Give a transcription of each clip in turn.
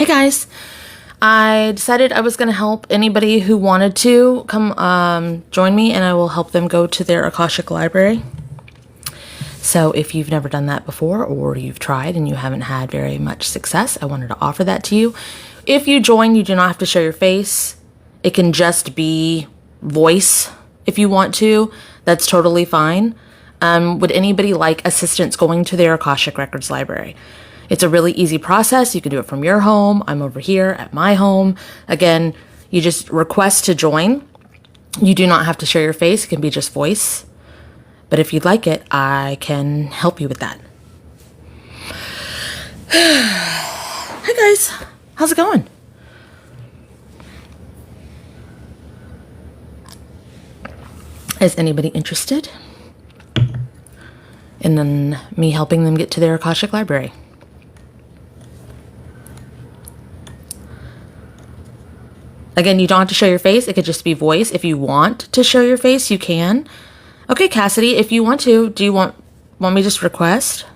Hey guys, I decided I was going to help anybody who wanted to come join me, and I will help them go to their Akashic library. So if you've never done that before, or you've tried and you haven't had very much success, I wanted to offer that to you. If you join, you do not have to show your face. It can just be voice if you want to. That's totally fine. Would anybody like assistance going to their Akashic Records library? It's a really easy process. You can do it from your home. I'm over here at my home. Again, you just request to join. You do not have to show your face. It can be just voice. But if you'd like it, I can help you with that. Hi guys, how's it going? Is anybody interested in me helping them get to their Akashic library? Again, you don't have to show your face. It could just be voice. If you want to show your face, you can. Okay, Cassidy, if you want to, do you want me to just request?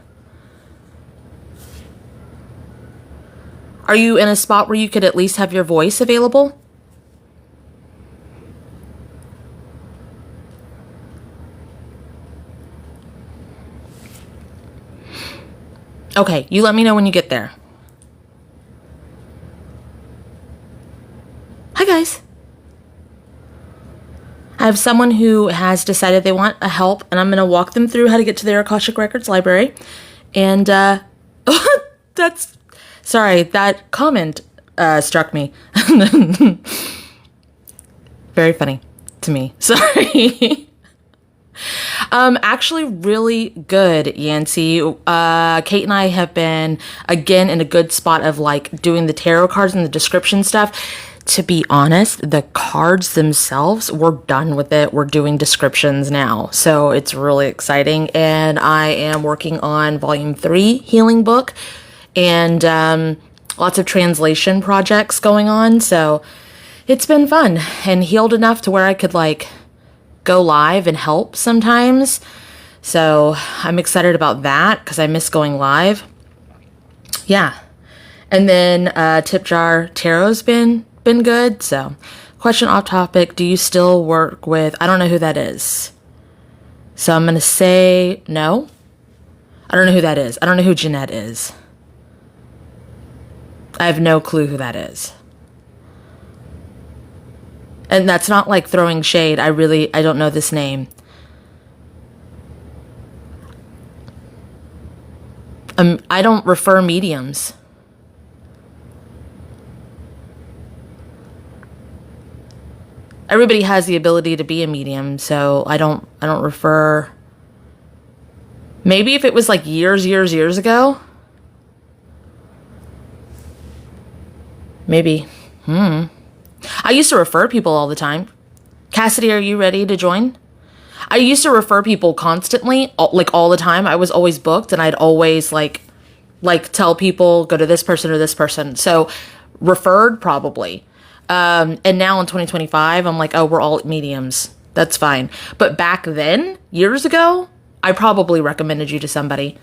Are you in a spot where you could at least have your voice available? Okay, you let me know when you get there. Hi guys. I have someone who has decided they want a help, and I'm going to walk them through how to get to their Akashic Records library. And sorry, that comment struck me. Very funny to me. Sorry. Actually really good, Yancy. Kate and I have been, again, in a good spot of like doing the tarot cards and the description stuff. To be honest, the cards themselves, we're done with it. We're doing descriptions now. So it's really exciting. And I am working on volume 3 healing book, and lots of translation projects going on. So it's been fun and healed enough to where I could like go live and help sometimes. So I'm excited about that because I miss going live. Yeah. And then Tip Jar Tarot's been good. So question off topic, do you still work with, I don't know who that is. So I'm going to say no. I don't know who that is. I don't know who Jeanette is. I have no clue who that is. And that's not like throwing shade. I don't know this name. I don't refer mediums. Everybody has the ability to be a medium, so I don't refer. Maybe if it was like years ago. Maybe. I used to refer people all the time. Cassidy, are you ready to join? I used to refer people constantly, like all the time. I was always booked, and I'd always like tell people, go to this person or this person. So referred probably. And now in 2025, I'm like, oh, we're all mediums. That's fine. But back then, years ago, I probably recommended you to somebody.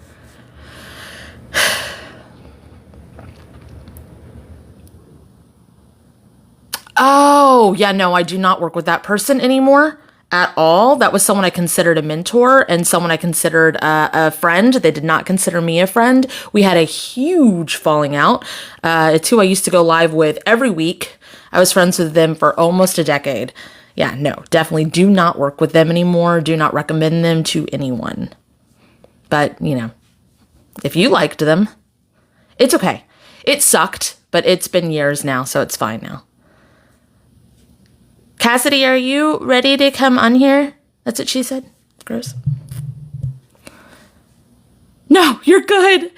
Oh, yeah, no, I do not work with that person anymore at all. That was someone I considered a mentor and someone I considered a friend. They did not consider me a friend. We had a huge falling out. It's who I used to go live with every week. I was friends with them for almost a decade. Yeah, no, definitely do not work with them anymore. Do not recommend them to anyone. But, you know, if you liked them, it's okay. It sucked, but it's been years now, so it's fine now. Cassidy, are you ready to come on here? That's what she said. Gross. No, you're good.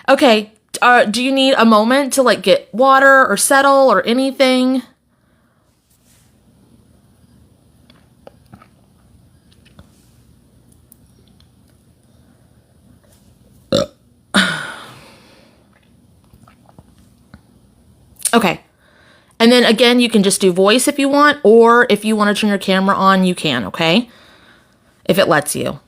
Okay. Do you need a moment to like get water or settle or anything? Okay. And then again, you can just do voice if you want, or if you want to turn your camera on, you can, okay? If it lets you.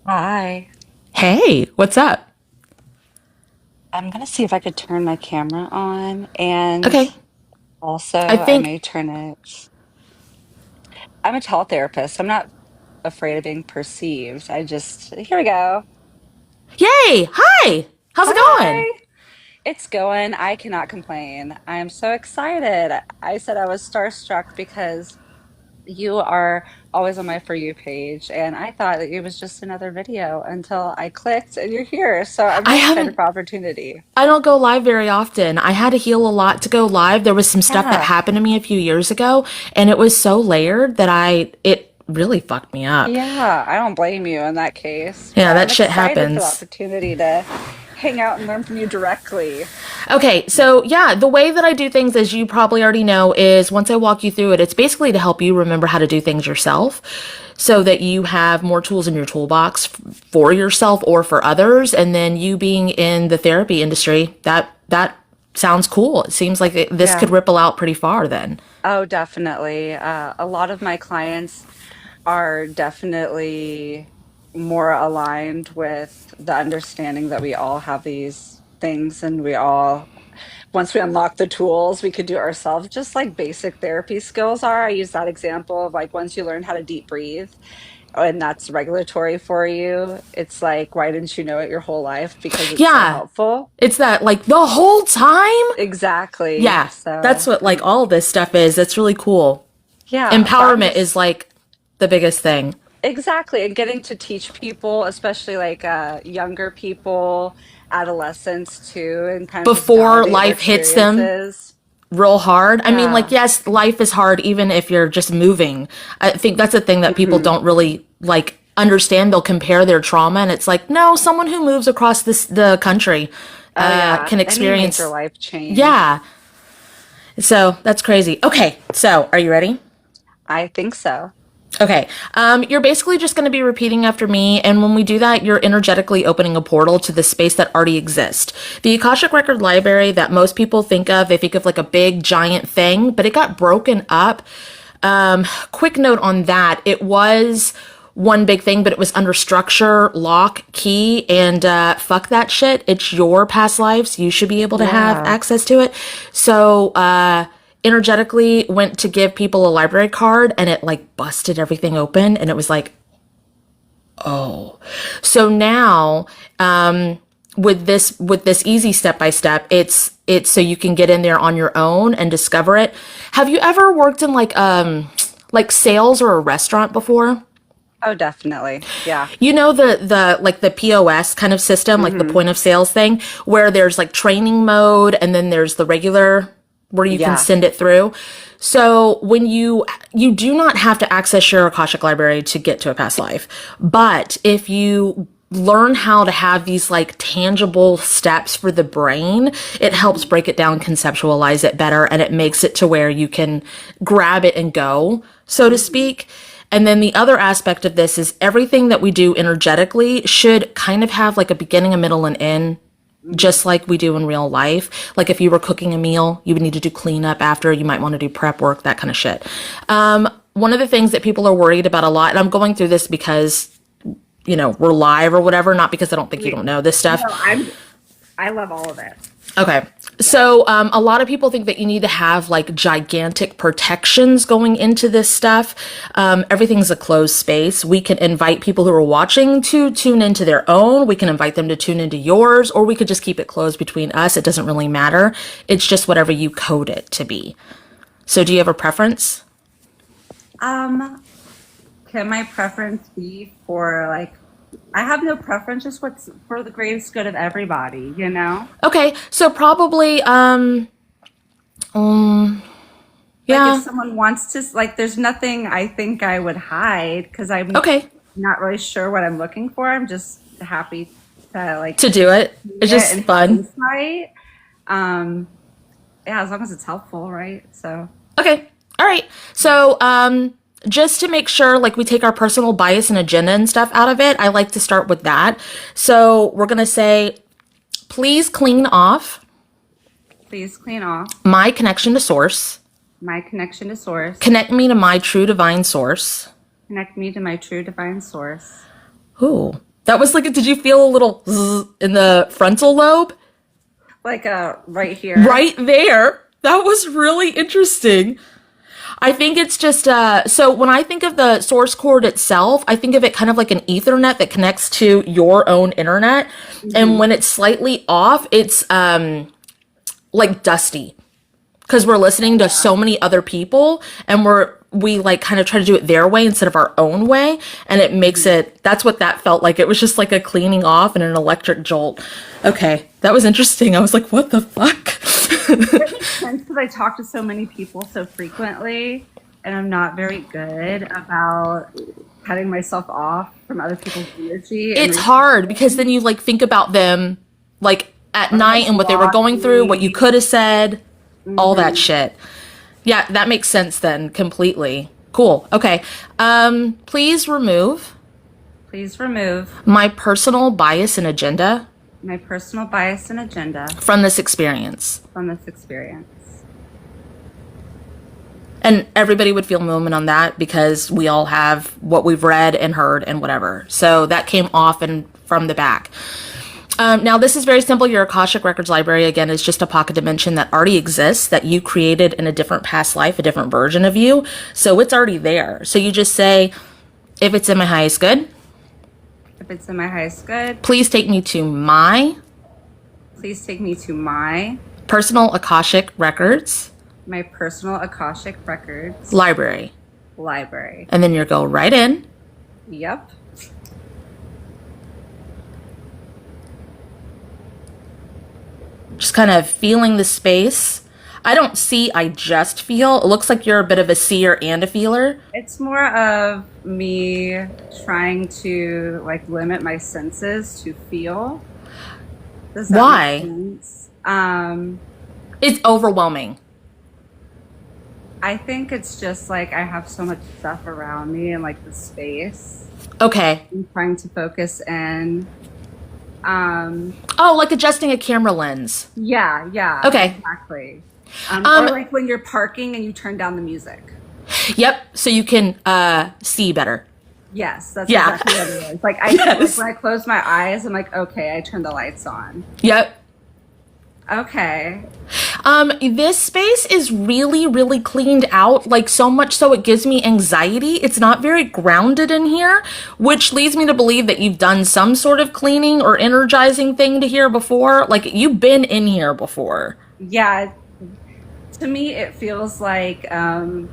Hi. Hey, what's up? I'm gonna see if I could turn my camera on, and Okay. also I I think, may turn it. I'm a therapist. I'm not afraid of being perceived. Here we go. yay! Hi! How's it going? Hi. It's going. I cannot complain. I am so excited. I said I was starstruck because you are always on my For You page, and I thought that it was just another video until I clicked and you're here. So I'm I really excited haven't, for opportunity. I don't go live very often. I had to heal a lot to go live. There was some stuff that Yeah. happened to me a few years ago, and it was so layered that it really fucked me up. Yeah, I don't blame you in that case, Yeah, but that I'm shit excited for the happens. opportunity to hang out and learn from you directly. Okay, so yeah, the way that I do things, as you probably already know, is once I walk you through it, it's basically to help you remember how to do things yourself so that you have more tools in your toolbox for yourself or for others. And then you being in the therapy industry, that sounds cool. It seems like this could Yeah. ripple out pretty far then. Oh, definitely. A lot of my clients are definitely more aligned with the understanding that we all have these things and once we unlock the tools, we could do it ourselves, just like basic therapy skills are. I use that example of like once you learn how to deep breathe, and that's regulatory for you, it's like, why didn't you know it your whole life? Because it's so Yeah, helpful. it's that like the whole time. Exactly. Yeah, that's So what like I'm, all this stuff is. That's really cool. yeah, but I'm Empowerment is just like the biggest thing. exactly. And getting to teach people, especially like younger people, adolescents too, and kind of just Before validate their life hits them experiences. real hard. I mean, like, Yeah. yes, life is hard even if you're just moving. I think that's a thing that people Hmm. don't really like understand. They'll compare their trauma, and it's like, no, someone who moves across the country Oh, yeah. can Any major experience. life change. Yeah, so that's crazy. Okay, so are you ready? I think so. Okay. You're basically just going to be repeating after me, and when we do that, you're energetically opening a portal to the space that already exists. The Akashic Record Library that most people think of, they think of like a big giant thing, but it got broken up. Quick note on that: it was one big thing, but it was under structure, lock, key, and fuck that shit. It's your past lives. You should be able to have Yeah. access to it. So, energetically went to give people a library card and it like busted everything open and it was like, oh. So now with this easy step by step, it's so you can get in there on your own and discover it. Have you ever worked in like sales or a restaurant before? Oh, definitely. Yeah. You know the like the POS kind of system, like the Hmm. point of sales thing, where there's like training mode and then there's the regular where you can Yeah. send it through. So when you do not have to access your Akashic library to get to a past life, but if you learn how to have these like tangible steps for the brain, it helps break it down, conceptualize it better, and it makes it to where you can grab it and go, so to Hmm. speak. And then the other aspect of this is everything that we do energetically should kind of have like a beginning, a middle, and end, Hmm. just like we do in real life. Like if you were cooking a meal, you would need to do cleanup after, you might want to do prep work, that kind of shit. One of the things that people are worried about a lot, and I'm going through this because, we're live or whatever, not because I don't think you don't know this stuff. No, I love all of it. Okay. Yeah. So, a lot of people think that you need to have like gigantic protections going into this stuff. Everything's a closed space. We can invite people who are watching to tune into their own. We can invite them to tune into yours, or we could just keep it closed between us. It doesn't really matter. It's just whatever you code it to be. So, do you have a preference? Um, can my preference be for like I have no preference, just what's for the greatest good of everybody, you know? Okay. So, probably, Like if yeah. someone wants to like there's nothing I think I would hide because I'm Okay. not really sure what I'm looking for. I'm just happy to like To do it. see It's it just and have fun. insight. Um, yeah, as long as it's helpful, right? So, Okay. All right. So, just to make sure, like, we take our personal bias and agenda and stuff out of it, I like to start with that. So, we're going to say, please clean off please clean off my connection to source, my connection to source, connect me to my true divine source. connect me to my true divine source. Ooh. That was like, did you feel a little zzz in the frontal lobe? Like right here. Right there. That was really interesting. I think it's just so when I think of the source cord itself, I think of it kind of like an ethernet that connects to your own internet. And Hmm. when it's slightly off, it's like dusty because we're listening to so many other people and we like kind of try to do it their way instead of our own way, and it makes it, that's what that felt like. It was just like a cleaning off and an electric jolt. Okay, that was interesting. I was like, what the fuck? It makes sense because I talk to so many people so frequently, and I'm not very good about cutting myself off from other people's energy and It's hard because then you like think about them like at or night like and what they were going through, what you blocking. could have said, all that Hmm. shit. Yeah, that makes sense then completely. Cool. Okay. Please remove Please remove my personal bias and agenda my personal bias and agenda from this experience. from this experience. And everybody would feel a moment on that because we all have what we've read and heard and whatever. So that came off and from the back. Now, this is very simple. Your Akashic Records library, again, is just a pocket dimension that already exists, that you created in a different past life, a different version of you. So it's already there. So you just say, if it's in my highest good, If it's in my highest good, please take me to my please take me to personal Akashic Records my personal Akashic Records library. library. And then you go right in. Yep. Just kind of feeling the space. I don't see, I just feel. It looks like you're a bit of a seer and a feeler. It's more of me trying to like limit my senses to feel. Does that make Why? sense? It's overwhelming. I think it's just like I have so much stuff around me and like the space. Okay. I'm trying to focus in. Um, Oh, like adjusting a camera lens. yeah, yeah, Okay. exactly. Or Um, like when you're parking and you turn down the music. yep. So you can see better. Yes, that's Yeah. exactly what it is. Like like Yes. when I close my eyes, I'm like, okay, I turn the lights on. Yep. Okay. This space is really, really cleaned out, like so much so it gives me anxiety. It's not very grounded in here, which leads me to believe that you've done some sort of cleaning or energizing thing to here before. Like you've been in here before. Yeah, to me, it feels like in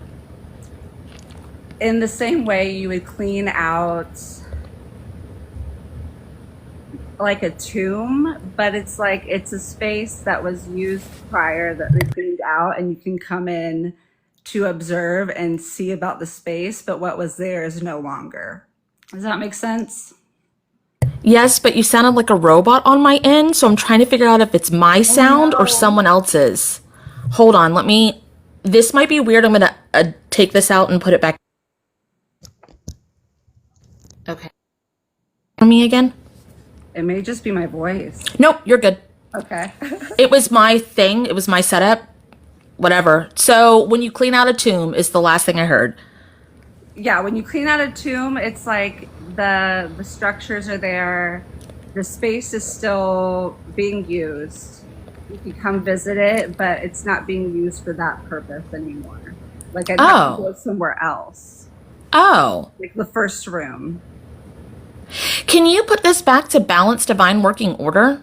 the same way you would clean out like a tomb, but it's like it's a space that was used prior that they cleaned out, and you can come in to observe and see about the space, but what was there is no longer. Does that make sense? Yes, but you sounded like a robot on my end, so I'm trying to figure out if it's my Oh sound or no. someone else's. Hold on, let me. This might be weird. I'm gonna take this out and put it back. Okay. Me again? It may just be my voice. Nope, you're good. Okay. It was my thing. It was my setup. Whatever. So when you clean out a tomb is the last thing I heard. Yeah, when you clean out a tomb, it's like the structures are there, the space is still being used. You can come visit it, but it's not being used for that purpose anymore. Like I'd have to Oh. go somewhere else, Oh. like the first room. Can you put this back to balanced divine working order?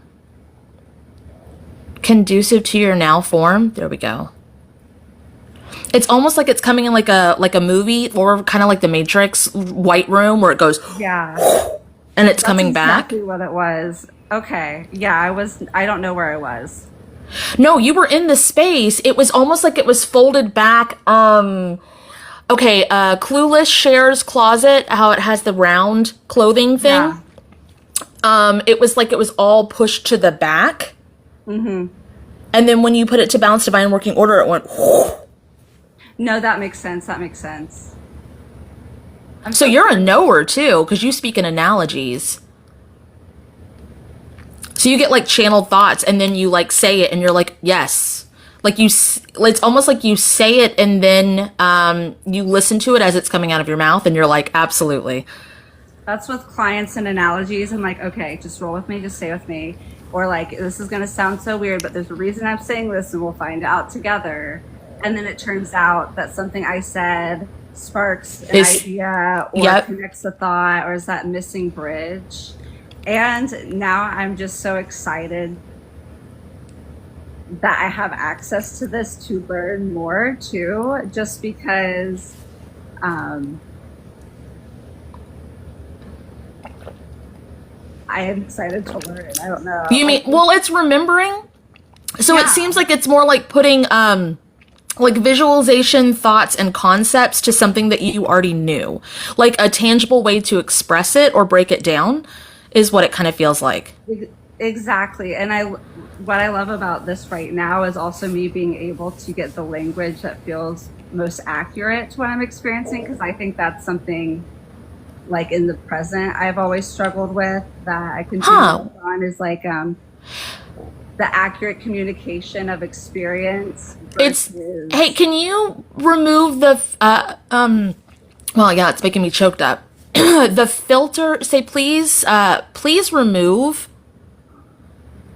Conducive to your now form? There we go. It's almost like it's coming in like a movie or kind of like the Matrix white room where it goes Yeah, and it's that's coming back. exactly what it was. Okay, yeah, I don't know where I was. No, you were in the space. It was almost like it was folded back. Okay, Clueless shares closet, how it has the round clothing thing. Yeah. It was like it was all pushed to the back. Mm-hmm. And then when you put it to balanced divine working order, it went. No, that makes sense. That makes sense. I'm So so you're a knower too, because you speak in analogies. So you get like channeled thoughts, and then you like say it, and you're like, yes. Like it's almost like you say it, and then you listen to it as it's coming out of your mouth, and you're like, absolutely. That's with clients and analogies. I'm like, okay, just roll with me, just stay with me. Or like, this is going to sound so weird, but there's a reason I'm saying this and we'll find out together. And then it turns out that something I said sparks an idea or connects a thought or is that missing bridge. And now I'm just so excited that I have access to this to learn more too, just because I am excited to learn. I don't know. You mean, well, it's remembering. So it seems like it's more like putting like visualization, thoughts, and concepts to something that you already knew. Like a tangible way to express it or break it down is what it kind of feels like. Exactly. And what I love about this right now is also me being able to get the language that feels most accurate to what I'm experiencing, because I think that's something like in the present I've always struggled with that I can work on is like the accurate communication of experience versus... Hey, can you remove the well, yeah, it's making me choked up. The filter, say please remove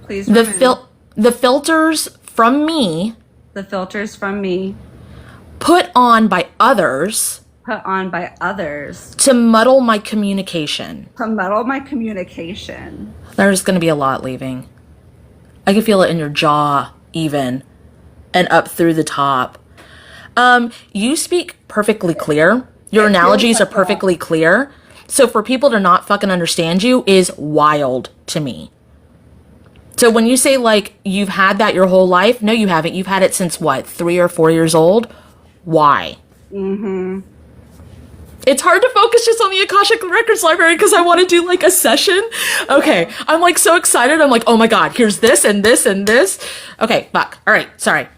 the filters from me, the filters from me put on by others to muddle my communication. There's going to be a lot leaving. I can feel it in your jaw even and up through the top. You speak perfectly clear. Your analogies are perfectly clear. So for people to not fucking understand you is wild to me. So when you say like you've had that your whole life, no, you haven't. You've had it since what, 3 or 4 years old? Why? It's hard to focus just on the Akashic Records Library because I want to do like a session. Okay, I'm like so excited. I'm like, oh my god, here's this and this and this. Okay, fuck. All right, sorry.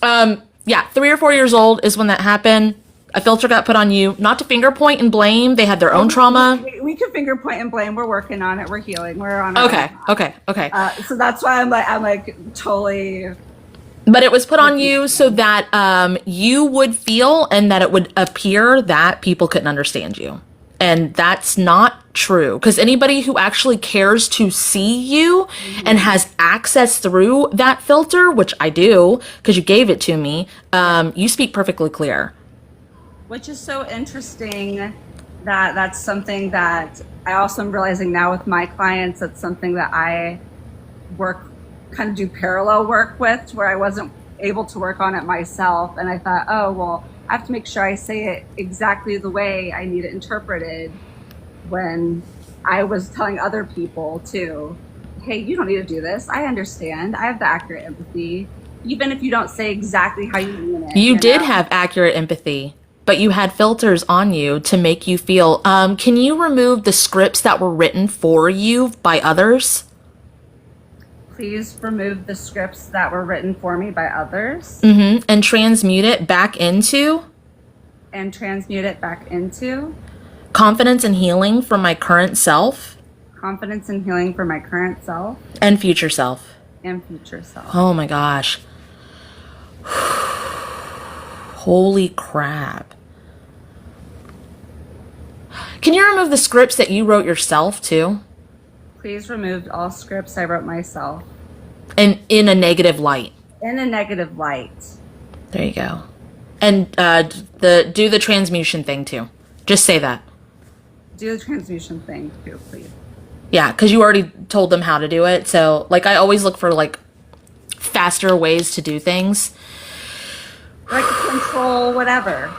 Yeah, 3 or 4 years old is when that happened. A filter got put on you, not to finger point and blame. They had their own trauma. We can finger point and blame. We're working on it. We're healing. We're on. Okay. So that's why I'm like totally. But it was put on you so that you would feel and that it would appear that people couldn't understand you. And that's not true. Because anybody who actually cares to see you and has access through that filter, which I do, because you gave it to me, you speak perfectly clear. Which is so interesting that that's something that I also am realizing now with my clients. That's something that I kind of do parallel work with, where I wasn't able to work on it myself. And I thought, oh, well, I have to make sure I say it exactly the way I need it interpreted when I was telling other people too, hey, you don't need to do this. I understand. I have the accurate empathy. Even if you don't say exactly how you mean it. You did have accurate empathy, but you had filters on you to make you feel. Can you remove the scripts that were written for you by others? Please remove the scripts that were written for me by others. And transmute it back into? Confidence and healing for my current self. And future self. Oh my gosh. Holy crap. Can you remove the scripts that you wrote yourself too? Please remove all scripts I wrote myself. And in a negative light. There you go. And do the transmutation thing too. Just say that. Do the transmutation thing too, please. Yeah, because you already told them how to do it. So like I always look for like faster ways to do things. Like control whatever.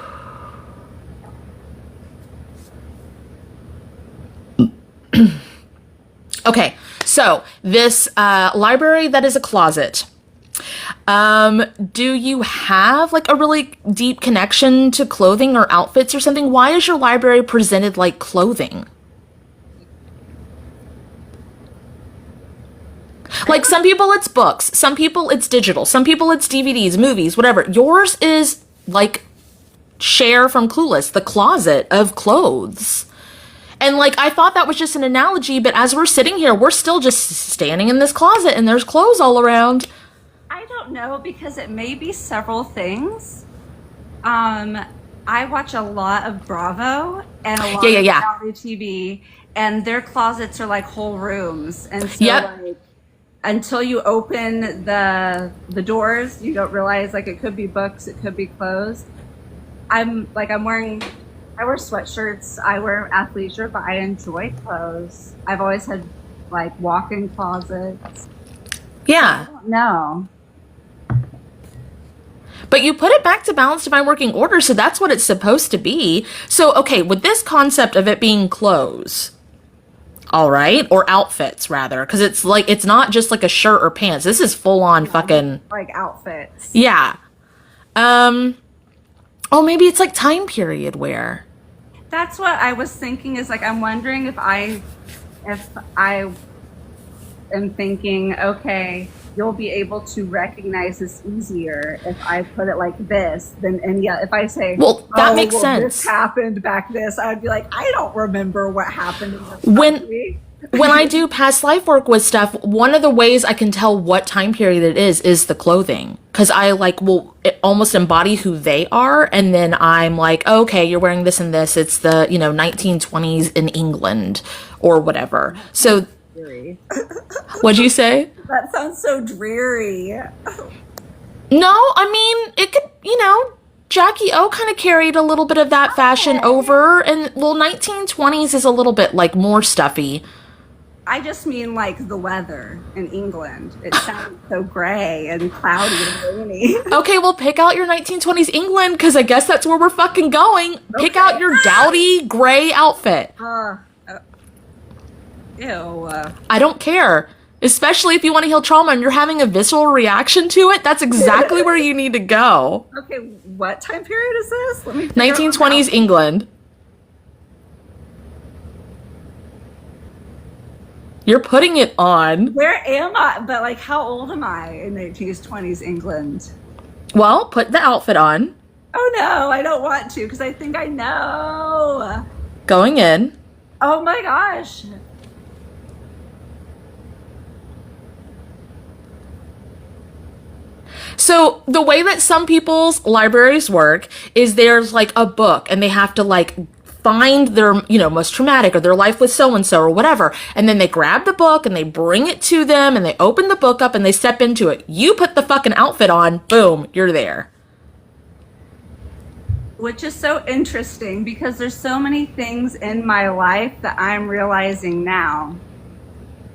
Okay, so this library that is a closet. Do you have like a really deep connection to clothing or outfits or something? Why is your library presented like clothing? Like some people it's books, some people it's digital, some people it's DVDs, movies, whatever. Yours is like Cher from Clueless, the closet of clothes. And like, I thought that was just an analogy, but as we're sitting here, we're still just standing in this closet and there's clothes all around. I don't know, because it may be several things. I watch a lot of Bravo and a lot of reality TV, and their closets are like whole rooms. And so Yep. like until you open the doors, you don't realize like it could be books, it could be clothes. I'm wearing I wear sweatshirts, I wear athleisure, but I enjoy clothes. I've always had like walk-in closets. Yeah. No. But you put it back to balanced divine working order, so that's what it's supposed to be. So, okay, with this concept of it being clothes, all right, or outfits rather, because it's like it's not just like a shirt or pants. This is full on fucking Like outfits. yeah. Oh, maybe it's like time period wear. That's what I was thinking is like I'm wondering if I am thinking, okay, you'll be able to recognize this easier if I put it like this than and yeah, if I say, Well, that oh, makes well, sense. this happened back this, I'd be like, I don't remember what happened in this When country. when I do past life work with stuff, one of the ways I can tell what time period it is the clothing. Because I like will almost embody who they are, and then I'm like, okay, you're wearing this and this. It's the 1920s in England or whatever. So, Dreary. what'd you say? That sounds so dreary. No, I mean it could. Jackie O kind of carried a little bit of that fashion over, and well, 1920s is a little bit like more stuffy. I just mean like the weather in England. It sounds so gray and cloudy and rainy. Okay, well, pick out your 1920s England, because I guess that's where we're fucking going. Pick out your dowdy gray outfit. Ew. I don't care. Especially if you want to heal trauma and you're having a visceral reaction to it, that's exactly where you need to go. Okay, what time period is this? Let me figure out 1920s England. You're putting it on. Where am I? But like, how old am I in 1920s England? Well, put the outfit on. Oh no, I don't want to because I think I know. Going in. Oh my gosh. So the way that some people's libraries work is there's like a book and they have to like find their, most traumatic or their life with so-and-so or whatever. And then they grab the book and they bring it to them and they open the book up and they step into it. You put the fucking outfit on, boom, you're there. Which is so interesting because there's so many things in my life that I'm realizing now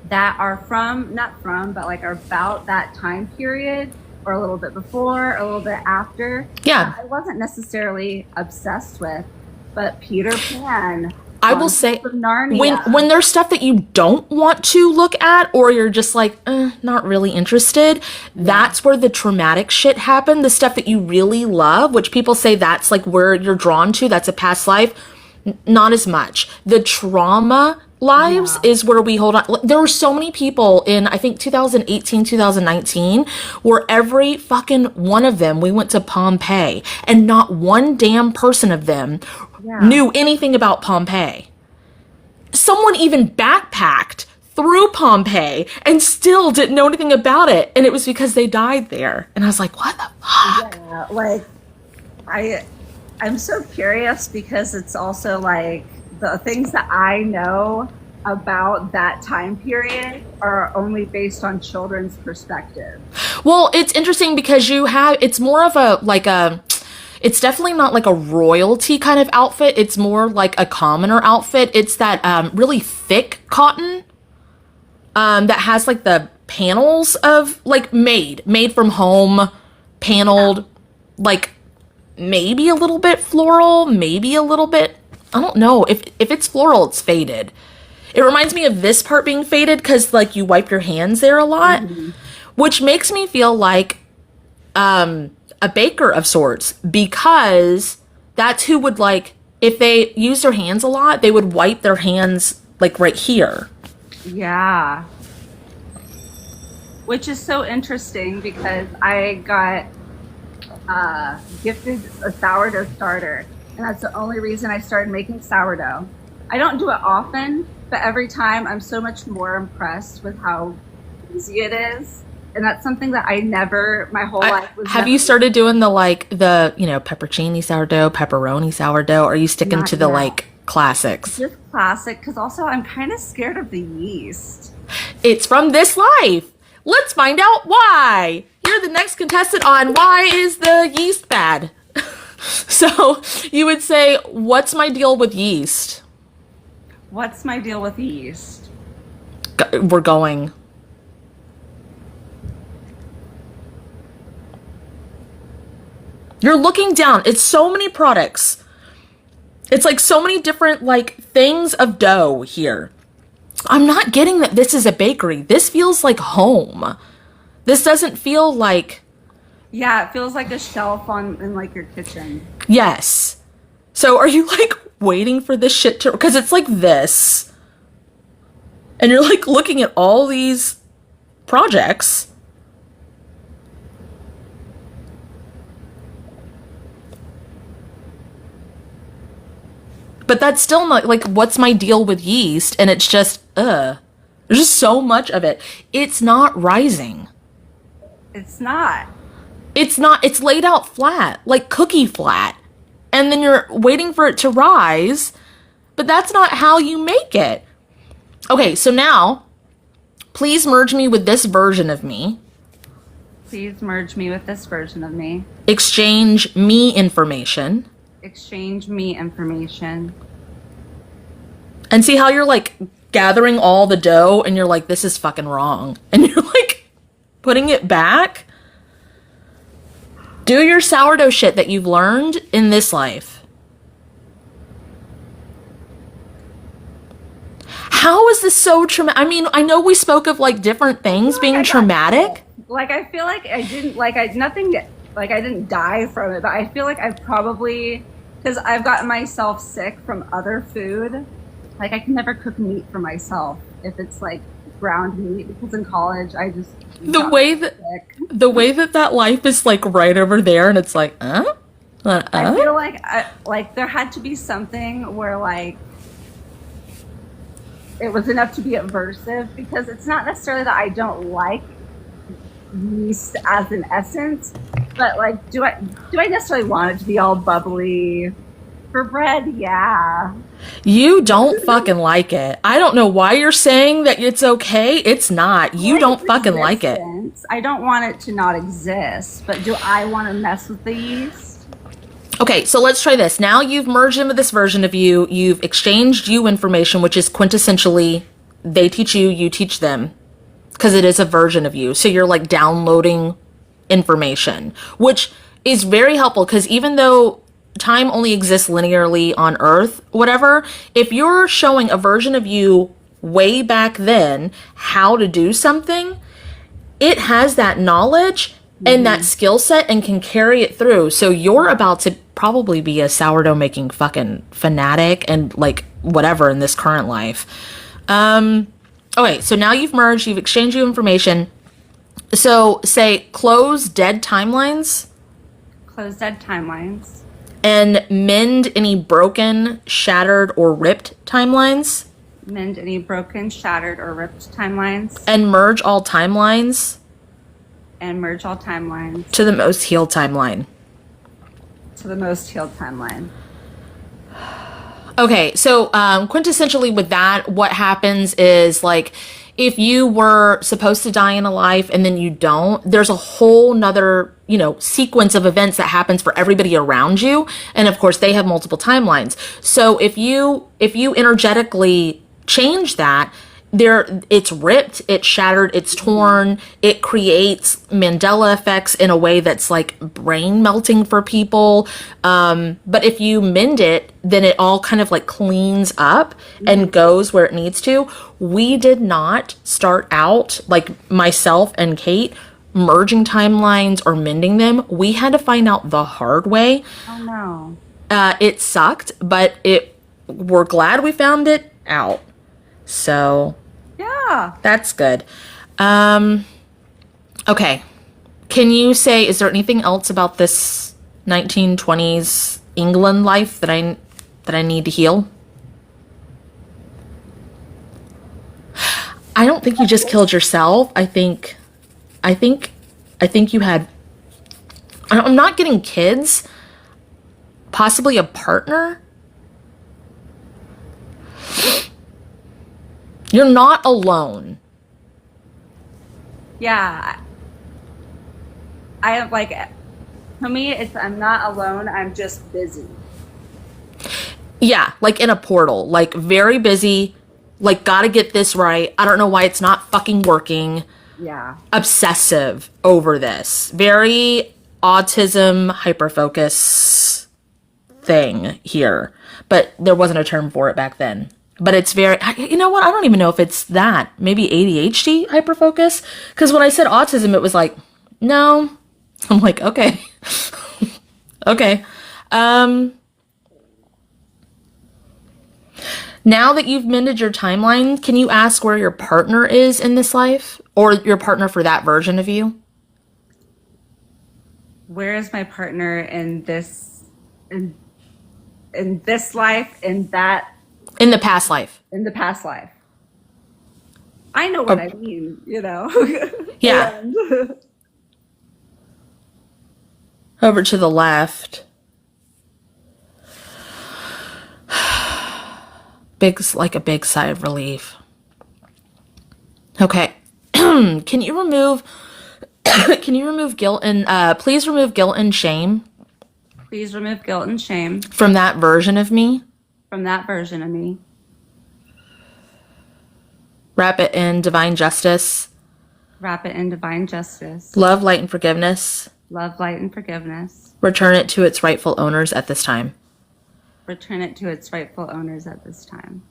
that are but like are about that time period or a little bit before, or a little bit after. Yeah. I wasn't necessarily obsessed with, but Peter Pan. I will say, Chronicles of Narnia. when there's stuff that you don't want to look at or you're just like, not really interested, that's where the traumatic shit happened. The stuff that you really love, which people say that's like where you're drawn to, that's a past life. Not as much. The trauma lives is where we hold on. There were so many people in, I think, 2018, 2019, where every fucking one of them, we went to Pompeii, and not one damn person of them knew anything about Pompeii. Someone even backpacked through Pompeii and still didn't know anything about it, and it was because they died there. And I was like, what the fuck? Yeah, like I'm so curious because it's also like the things that I know about that time period are only based on children's perspective. Well, it's interesting because it's more of it's definitely not like a royalty kind of outfit. It's more like a commoner outfit. It's that really thick cotton that has like the panels of like made from home, paneled, like maybe a little bit floral, maybe a little bit, I don't know. If it's floral, it's faded. It reminds me of this part being faded because like you wipe your hands there a lot, which makes me feel like a baker of sorts, because that's who would like, if they use their hands a lot, they would wipe their hands like right here. Yeah. Which is so interesting because I got gifted a sourdough starter, and that's the only reason I started making sourdough. I don't do it often, but every time I'm so much more impressed with how easy it is. And that's something that I never, my whole life was. Have you started doing the pepperoni sourdough, pepperoni sourdough? Or are you sticking Not to the yet. like classics. Just classic, because also I'm kind of scared of the yeast. It's from this life. Let's find out why. You're the next contestant on Why is the Yeast Bad? So you would say, what's my deal with yeast? What's my deal with yeast? We're going. You're looking down. It's so many products. It's like so many different like things of dough here. I'm not getting that this is a bakery. This feels like home. This doesn't feel like... Yeah, it feels like a shelf in like your kitchen. Yes. So are you like waiting for this shit to... Because it's like this. And you're like looking at all these projects. But that's still not like, what's my deal with yeast? And it's just, There's just so much of it. It's not rising. It's not. It's not. It's laid out flat, like cookie flat. And then you're waiting for it to rise. But that's not how you make it. Okay, so now, please merge me with this version of me. Please merge me with this version of me. Exchange me information. Exchange me information. And see how you're like gathering all the dough and you're like, this is fucking wrong. And you're like putting it back. Do your sourdough shit that you've learned in this life. How is this so traumatic? I mean, I know we spoke of like different things being traumatic. Like, I feel like I didn't, like, I didn't die from it, but I feel like I've probably, because I've gotten myself sick from other food. Like, I can never cook meat for myself if it's like ground meat, because in college I just the way that life is like right over there, and it's like, I feel like there had to be something where like it was enough to be aversive, because it's not necessarily that I don't like yeast as an essence, but like, do I necessarily want it to be all bubbly for bread? Yeah. You don't fucking like it. I don't know why you're saying that it's okay. It's not. You don't fucking like it. I don't want it to not exist, but do I want to mess with the yeast? Okay, so let's try this. Now you've merged into this version of you. You've exchanged you information, which is quintessentially they teach you, you teach them. Because it is a version of you. So you're like downloading information, which is very helpful, because even though time only exists linearly on Earth, whatever, if you're showing a version of you way back then how to do something, it has that knowledge and that skill set and can carry it through. So you're about to probably be a sourdough making fucking fanatic and like whatever in this current life. Okay, so now you've merged, you've exchanged your information. So say close dead timelines. Close dead timelines. And mend any broken, shattered, or ripped timelines. Mend any broken, shattered, or ripped timelines. And merge all timelines. And merge all timelines. To the most healed timeline. To the most healed timeline. Okay, so quintessentially with that, what happens is like if you were supposed to die in a life and then you don't, there's a whole nother, sequence of events that happens for everybody around you. And of course they have multiple timelines. So if you energetically change that, it's ripped, it's shattered, it's torn, it creates Mandela effects in a way that's like brain melting for people. But if you mend it, then it all kind of like cleans up and goes where it needs to. We did not start out, like myself and Kate, merging timelines or mending them. We had to find out the hard way. Oh no. It sucked, but we're glad we found it out. So yeah, that's good. Okay. Can you say, is there anything else about this 1920s England life that I need to heal? I don't think you just killed yourself. I think you had, I'm not getting kids, possibly a partner. You're not alone. Yeah, I am like, for me, it's I'm not alone. I'm just busy. Yeah, like in a portal. Like very busy. Like gotta get this right. I don't know why it's not fucking working. Yeah. Obsessive over this. Very autism hyperfocus thing here. But there wasn't a term for it back then. But it's very, you know what? I don't even know if it's that. Maybe ADHD hyperfocus? Because when I said autism, it was like, no. I'm like, okay. Okay. Now that you've mended your timeline, can you ask where your partner is in this life? Or your partner for that version of you? Where is my partner in in in this life, in that, In the past life. in the past life? I know what Oh, I mean, you know. yeah. And Over to the left. Like a big sigh of relief. Okay. Can you remove guilt and please remove guilt and shame please remove guilt and shame from that version of me? from that version of me. Wrap it in divine justice, Wrap it in divine justice, love, light, and forgiveness. love, light, and forgiveness. Return it to its rightful owners at this time. Return it to its rightful owners at this time.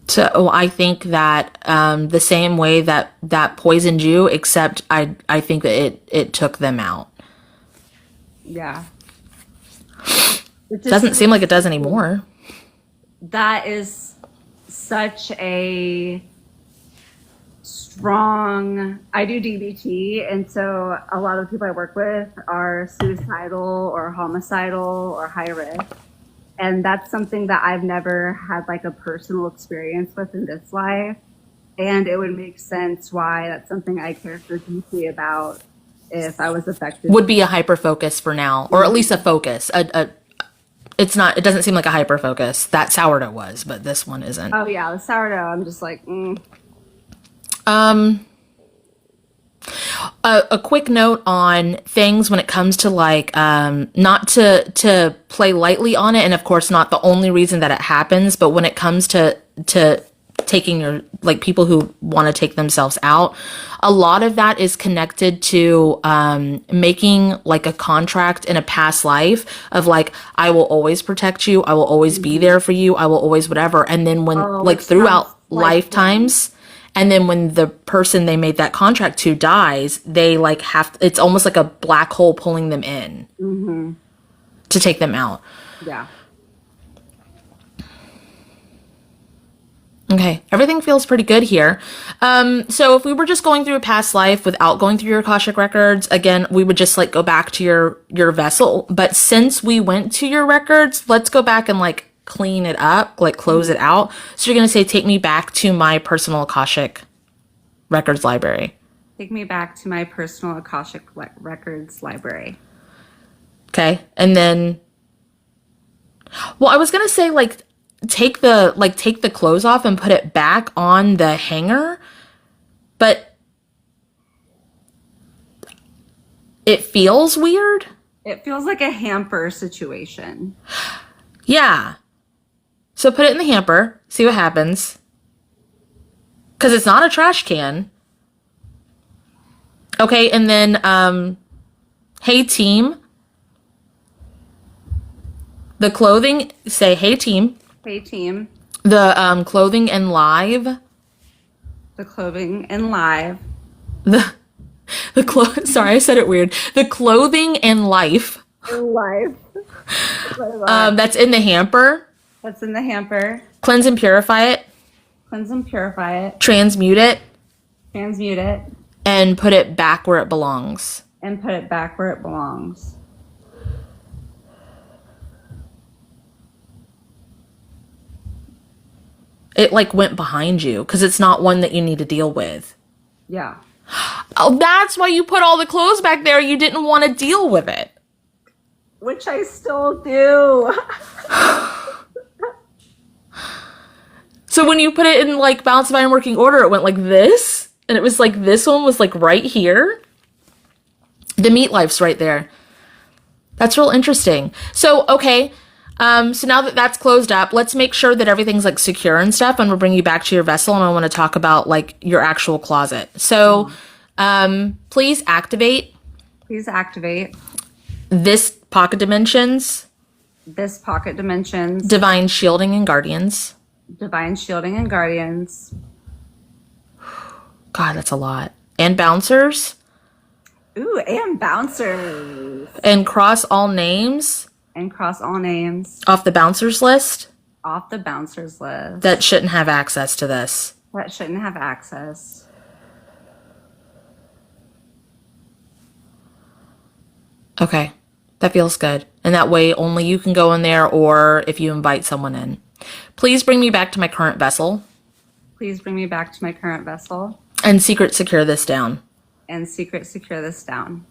So I think that the same way that poisoned you, except I think that it took them out. Yeah. It just Doesn't seem like it does anymore. that is such a strong. I do DBT, and so a lot of people I work with are suicidal or homicidal or high risk. And that's something that I've never had like a personal experience with in this life. And it would make sense why that's something I care so deeply about if I was affected. Would be a hyper focus for now, or at least a focus. It's not. It doesn't seem like a hyper focus. That sourdough was, but this one isn't. Oh yeah, the sourdough. I'm just like, A quick note on things when it comes to like not to play lightly on it, and of course not the only reason that it happens, but when it comes to taking your like people who want to take themselves out, a lot of that is connected to making like a contract in a past life of like, I will always protect you, I will always be there for you, I will always whatever, and then when like throughout lifetimes. And then when the person they made that contract to dies, they like it's almost like a black hole pulling them in to take them out. yeah. Okay, everything feels pretty good here. So if we were just going through a past life without going through your Akashic records, again, we would just like go back to your vessel. But since we went to your records, let's go back and like clean it up, like close it out. So you're going to say, take me back to my personal Akashic records library. Take me back to my personal Akashic records library. Okay. And then, well, I was going to say like, take the clothes off and put it back on the hanger, but it feels weird. It feels like a hamper situation. Yeah. So put it in the hamper, see what happens. Because it's not a trash can. Okay, and then, hey team. The clothing, say hey team. Hey team. The clothing and live. The clothing and live. Sorry, I said it weird. The clothing and life. Live. That's in the hamper. That's in the hamper. Cleanse and purify it. Cleanse and purify it. Transmute it. Transmute it. And put it back where it belongs. And put it back where it belongs. It like went behind you because it's not one that you need to deal with. Yeah. Oh, that's why you put all the clothes back there. You didn't want to deal with it. Which I still do. So when you put it in like balance, divine, working order, it went like this, and it was like this one was like right here. The meat life's right there. That's real interesting. So okay, so now that that's closed up, let's make sure that everything's like secure and stuff, and we'll bring you back to your vessel, and I want to talk about like your actual closet. So, please activate Please activate this pocket dimensions, this pocket dimensions, divine shielding and guardians. divine shielding and guardians. God, that's a lot. And bouncers, Ooh, and bouncers. and cross all names And cross all names off the bouncers list off the bouncers list that shouldn't have access to this. that shouldn't have access. Okay, that feels good. And that way only you can go in there or if you invite someone in. Please bring me back to my current vessel Please bring me back to my current vessel and secret secure this down. and secret secure this down.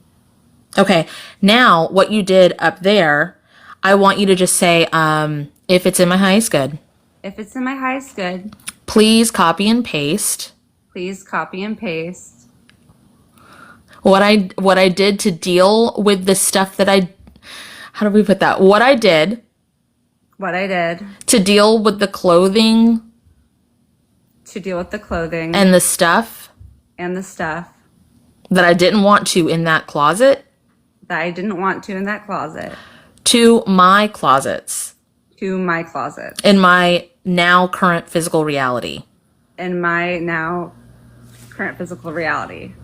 Okay, now what you did up there, I want you to just say, if it's in my highest good, If it's in my highest good, please copy and paste please copy and paste what I did to deal with the stuff that how do we put that? What I did what I did to deal with the clothing to deal with the clothing and the stuff and the stuff that I didn't want to in that closet that I didn't want to in that closet to my closets to my closet in my now current physical reality. in my now current physical reality.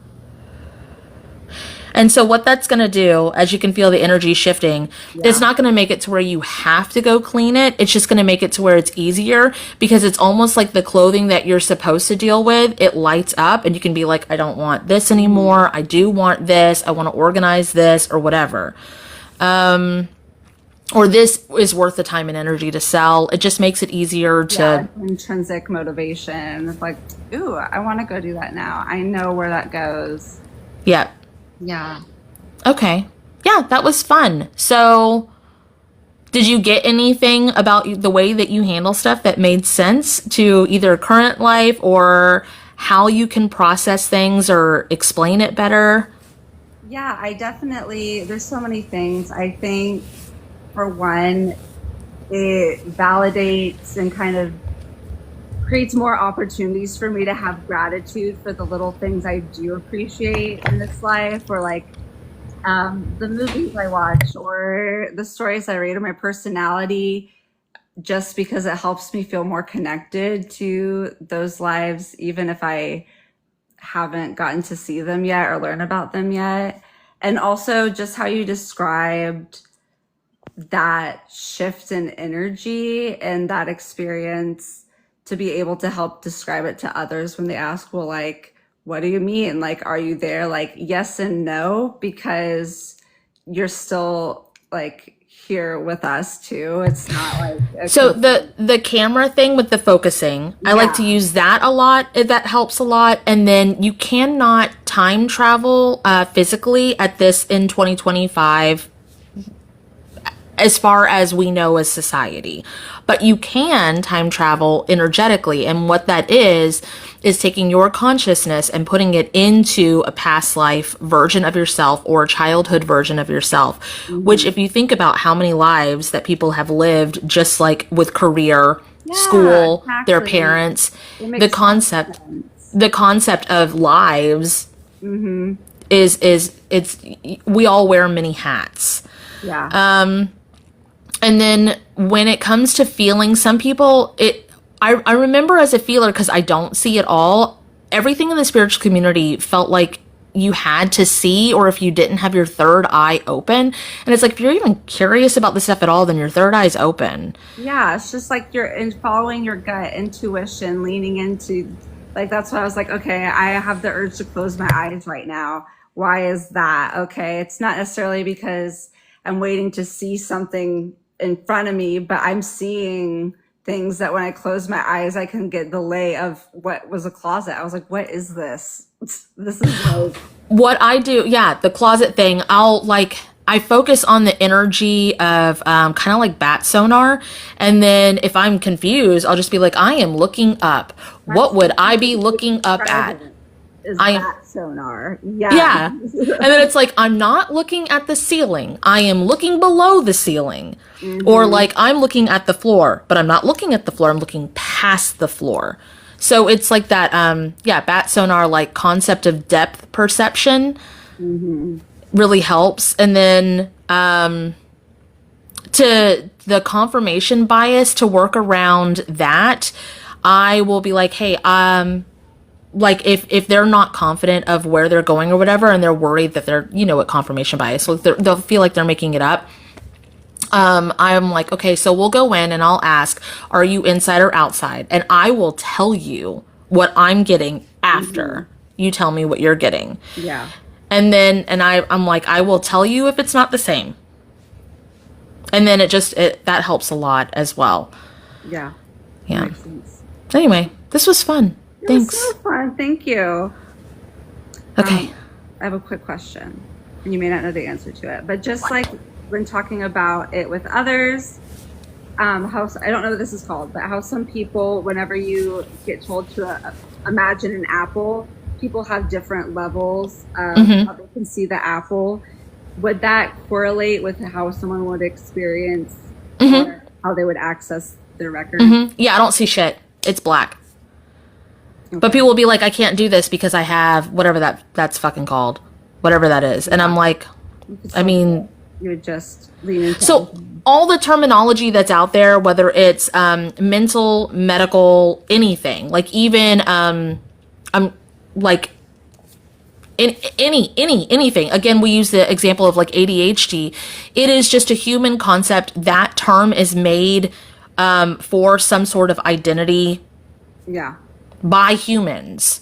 And so what that's going to do, as you can feel the energy shifting, it's not going to make it to where you have to go clean it. It's just going to make it to where it's easier because it's almost like the clothing that you're supposed to deal with. It lights up and you can be like, I don't want this anymore. I do want this. I want to organize this or whatever. Or this is worth the time and energy to sell. It just makes it easier to... Intrinsic motivation. It's like, ooh, I want to go do that now. I know where that goes. Yeah. Yeah. Okay. Yeah, that was fun. So, did you get anything about the way that you handle stuff that made sense to either current life or how you can process things or explain it better? Yeah, I definitely, there's so many things. I think, for one, it validates and kind of creates more opportunities for me to have gratitude for the little things I do appreciate in this life, or like the movies I watch or the stories I read, or my personality, just because it helps me feel more connected to those lives, even if I haven't gotten to see them yet or learn about them yet. And also just how you described that shift in energy and that experience, to be able to help describe it to others when they ask, well, like, what do you mean? Like, are you there? Like, yes and no, because you're still like here with us too. It's not like So the camera thing with the focusing, I like to use that a lot. That helps a lot. And then you cannot time travel physically at this in 2025 as far as we know as society. But you can time travel energetically. And what that is taking your consciousness and putting it into a past life version of yourself or a childhood version of yourself, which if you think about how many lives that people have lived, just like with career, school, their parents, the concept of lives is it's, we all wear many hats. And then when it comes to feeling, some people, I remember as a feeler, because I don't see it all, everything in the spiritual community felt like you had to see, or if you didn't have your third eye open. And it's like, if you're even curious about this stuff at all, then your third eye's open. Yeah, it's just like you're following your gut intuition, leaning into, like, that's why I was like, okay, I have the urge to close my eyes right now. Why is that? Okay, it's not necessarily because I'm waiting to see something in front of me, but I'm seeing things that when I close my eyes, I can get the lay of what was a closet. I was like, what is this? This is like... What I do, the closet thing, I'll like, I focus on the energy of kind of like bat sonar. And then if I'm confused, I'll just be like, I am looking up. What would I be looking up at? Is I bat sonar. Yeah. Yeah. And then it's like, I'm not looking at the ceiling. I am looking below the ceiling. Or like, I'm looking at the floor, but I'm not looking at the floor. I'm looking past the floor. So it's like that, bat sonar, like concept of depth perception really helps. And then to the confirmation bias, to work around that, I will be like, hey, like if they're not confident of where they're going or whatever, and they're worried that they're, what confirmation bias, so they'll feel like they're making it up. I'm like, okay, so we'll go in and I'll ask, are you inside or outside? And I will tell you what I'm getting after you tell me what you're getting. Yeah. And then, I'm like, I will tell you if it's not the same. And then that helps a lot as well. Yeah. Yeah. Makes sense. Anyway, this was fun. Thanks. It was so fun. Thank you. Okay. I have a quick question, and you may not know the answer to it, but just like when talking about it with others, how, I don't know what this is called, but how some people, whenever you get told to imagine an apple, people have different levels of how they can see the apple. Would that correlate with how someone would experience or how they would access their record? Yeah, I don't see shit. It's black. Okay. But people will be like, I can't do this because I have whatever that's fucking called. Whatever that is. And I'm like, I mean... You would just lean into So all the terminology that's out there, whether it's mental, medical, anything, like even like anything. Again, we use the example of like ADHD. It is just a human concept. That term is made for some sort of identity by humans.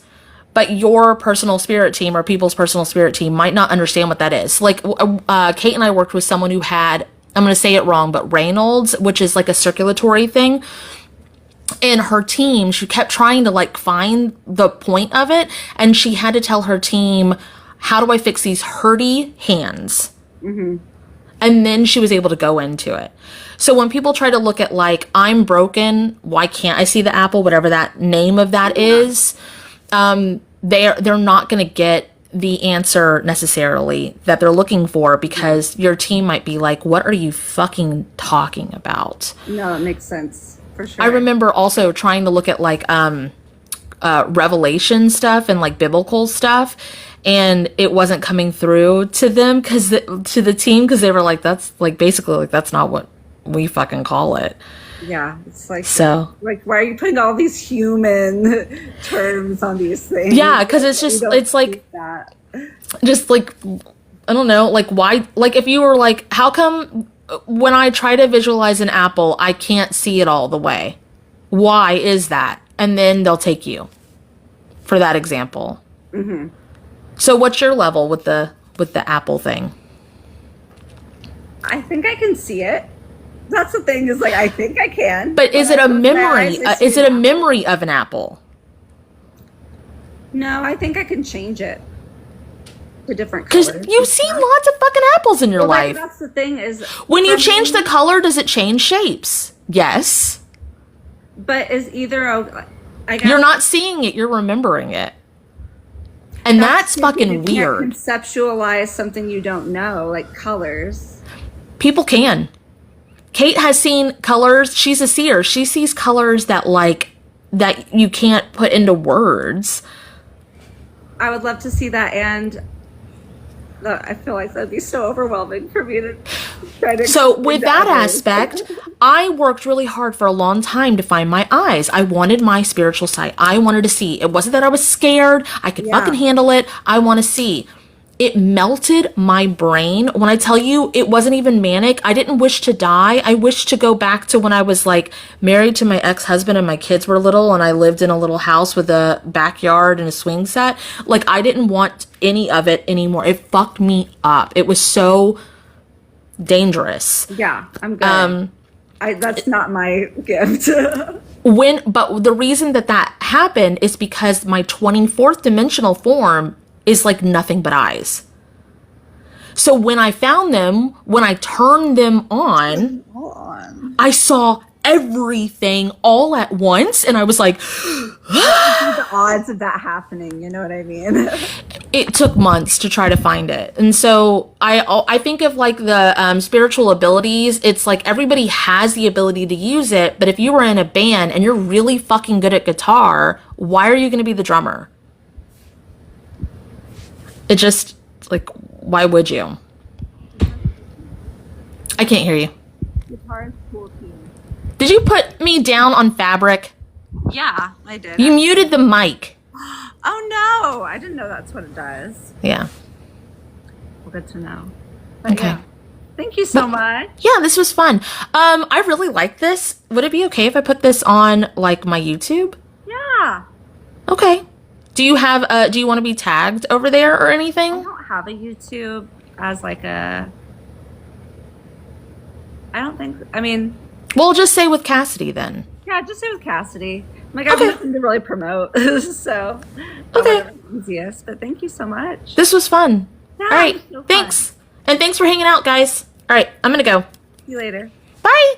But your personal spirit team or people's personal spirit team might not understand what that is. Like Kate and I worked with someone who had, I'm going to say it wrong, but Raynaud's, which is like a circulatory thing. In her team, she kept trying to like find the point of it. And she had to tell her team, how do I fix these hurty hands? And then she was able to go into it. So when people try to look at like, I'm broken, why can't I see the apple, whatever that name of that is, they're not going to get the answer necessarily that they're looking for, because your team might be like, what are you fucking talking about? No, it makes sense for sure. I remember also trying to look at like Revelation stuff and like biblical stuff, and it wasn't coming through to them to the team, because they were like, that's like basically like that's not what we fucking call it. Yeah, it's like, so like, why are you putting all these human terms on these things? Yeah, because it's just, it's like, that. Just like, I don't know, like why, like if you were like, how come when I try to visualize an apple, I can't see it all the way? Why is that? And then they'll take you for that example. So what's your level with the apple thing? I think I can see it. That's the thing, is like, I think I can. But is it a memory? Is it a memory of an apple? No, I think I can change it to different colors. Because you've seen lots of fucking apples in your life. That's the thing, is when you change the color, does it change shapes? Yes. But is either I guess, you're not seeing it, you're remembering it. And that's fucking weird. You can't conceptualize something you don't know, like colors. People can. Kate has seen colors. She's a seer. She sees colors that you can't put into words. I would love to see that, and I feel like that'd be so overwhelming for me to try to. So with that aspect, I worked really hard for a long time to find my eyes. I wanted my spiritual sight. I wanted to see. It wasn't that I was scared. I could fucking handle it. I want to see. It melted my brain. When I tell you, it wasn't even manic. I didn't wish to die. I wished to go back to when I was like married to my ex-husband and my kids were little and I lived in a little house with a backyard and a swing set. Like, I didn't want any of it anymore. It fucked me up. It was so dangerous. Yeah, I'm good. That's not my gift. But the reason that happened is because my 24th dimensional form is like nothing but eyes. So when I found them, when I turned them on, Hold on. I saw everything all at once, and I was like, The odds of that happening, you know what I mean? it took months to try to find it. And so I think of like the spiritual abilities. It's like everybody has the ability to use it, but if you were in a band and you're really fucking good at guitar, why are you going to be the drummer? It just, like, why would you? I can't hear you. Guitar is cool too. Did you put me down on fabric? Yeah, I did. You muted the mic. Oh no, I didn't know that's what it does. Yeah. Well, good to know. But Okay. yeah. Thank you so much. Yeah, this was fun. I really like this. Would it be okay if I put this on like my YouTube? Yeah. Okay. Do you have do you want to be tagged over there or I anything? don't have a YouTube as like a. I don't think. I mean, Well, just say with Cassidy then. yeah, just say with Cassidy. Like, I have Okay. nothing to really promote, so Okay. whatever's easiest. But thank you so much. This was fun. Yeah, All right. it was so fun. Thanks. And thanks for hanging out, guys. All right, I'm going to go. See you later. Bye.